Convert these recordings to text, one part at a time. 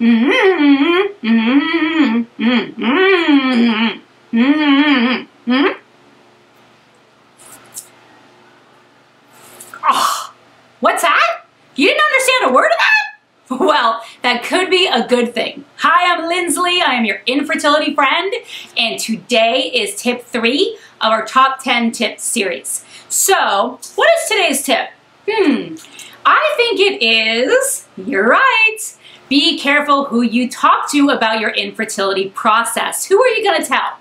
Oh, what's that? You didn't understand a word of that? Well, that could be a good thing. Hi, I'm Lindsley. I am your infertility friend, and today is tip 3 of our top 10 tips series. So, what is today's tip? I think it is, you're right, be careful who you talk to about your infertility process. Who are you going to tell?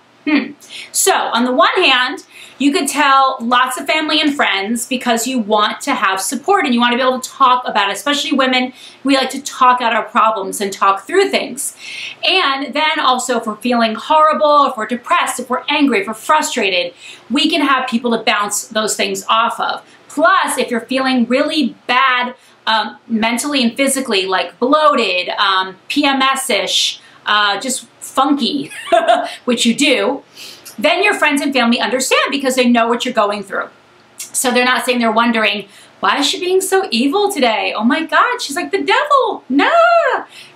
So, on the one hand, you could tell lots of family and friends because you want to have support and you want to be able to talk about it. Especially women, we like to talk out our problems and talk through things. And then also if we're feeling horrible, if we're depressed, if we're angry, if we're frustrated, we can have people to bounce those things off of. Plus, if you're feeling really bad mentally and physically, like bloated, PMS-ish, just funky, which you do, then your friends and family understand because they know what you're going through. So they're not saying they're wondering, why is she being so evil today? Oh my God, she's like the devil. No.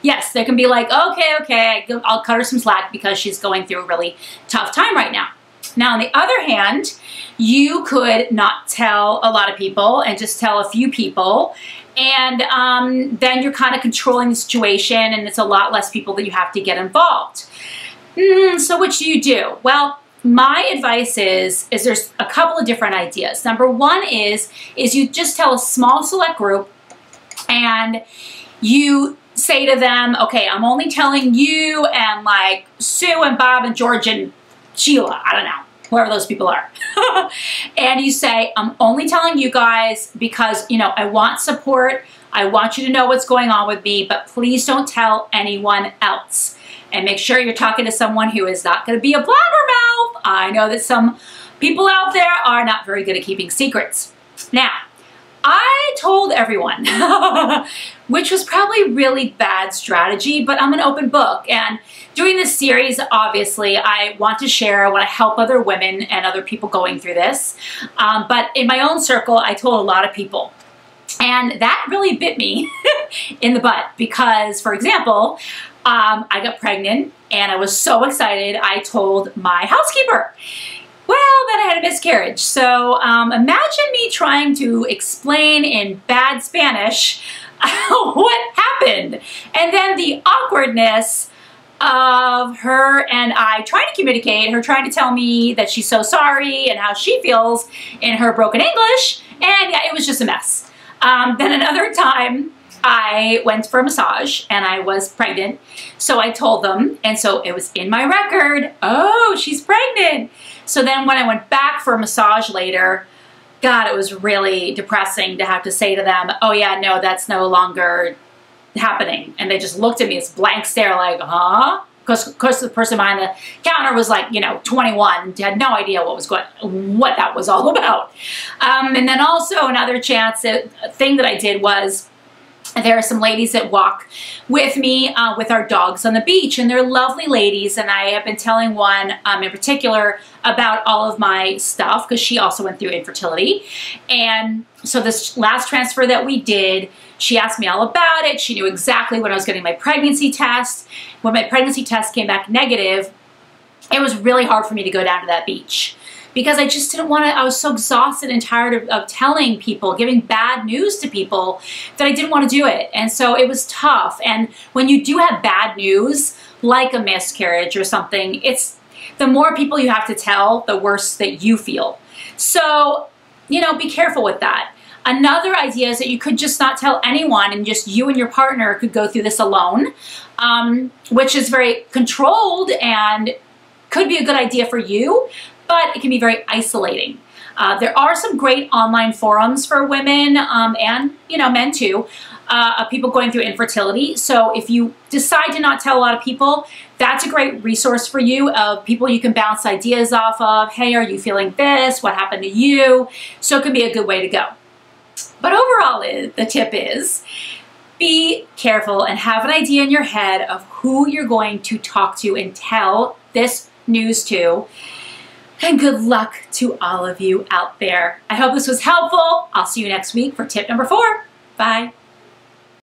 Yes, they can be like, okay, I'll cut her some slack because she's going through a really tough time right now. Now, on the other hand, you could not tell a lot of people and just tell a few people. And then you're kind of controlling the situation and it's a lot less people that you have to get involved. So what do you do? Well, my advice is there's a couple of different ideas. Number one is you just tell a small select group and you say to them, okay, I'm only telling you and like Sue and Bob and George and Sheila, I don't know, whoever those people are. And you say, I'm only telling you guys because, you know, I want support. I want you to know what's going on with me, but please don't tell anyone else. And make sure you're talking to someone who is not going to be a blabbermouth. I know that some people out there are not very good at keeping secrets. Now, I told everyone, which was probably really bad strategy, but I'm an open book. And doing this series, obviously, I want to share, I want to help other women and other people going through this. But in my own circle, I told a lot of people. And that really bit me in the butt because, for example, I got pregnant and I was so excited I told my housekeeper. Well, then I had a miscarriage. So imagine me trying to explain in bad Spanish what happened. And then the awkwardness of her and I trying to communicate, her trying to tell me that she's so sorry and how she feels in her broken English. And yeah, it was just a mess. Then another time, I went for a massage and I was pregnant. So I told them, and so it was in my record, oh, she's pregnant. So then when I went back for a massage later, God, it was really depressing to have to say to them, oh yeah, no, that's no longer happening. And they just looked at me as blank stare like, huh? Because of course the person behind the counter was like, you know, 21, had no idea what that was all about. And then also another thing that I did was, there are some ladies that walk with me with our dogs on the beach, and they're lovely ladies, and I have been telling one in particular about all of my stuff because she also went through infertility. And so this last transfer that we did, she asked me all about it. She knew exactly when I was getting my pregnancy test. When my pregnancy test came back negative, it was really hard for me to go down to that beach because I just didn't want to, I was so exhausted and tired of telling people, giving bad news to people that I didn't want to do it. And so it was tough. And when you do have bad news, like a miscarriage or something, it's the more people you have to tell, the worse that you feel. So, you know, be careful with that. Another idea is that you could just not tell anyone and just you and your partner could go through this alone, which is very controlled and could be a good idea for you, but it can be very isolating. There are some great online forums for women and, you know, men too, of people going through infertility. So if you decide to not tell a lot of people, that's a great resource for you of people you can bounce ideas off of. Hey, are you feeling this? What happened to you? So it can be a good way to go. But overall, the tip is be careful and have an idea in your head of who you're going to talk to and tell this news to. And good luck to all of you out there. I hope this was helpful. I'll see you next week for tip number 4. Bye.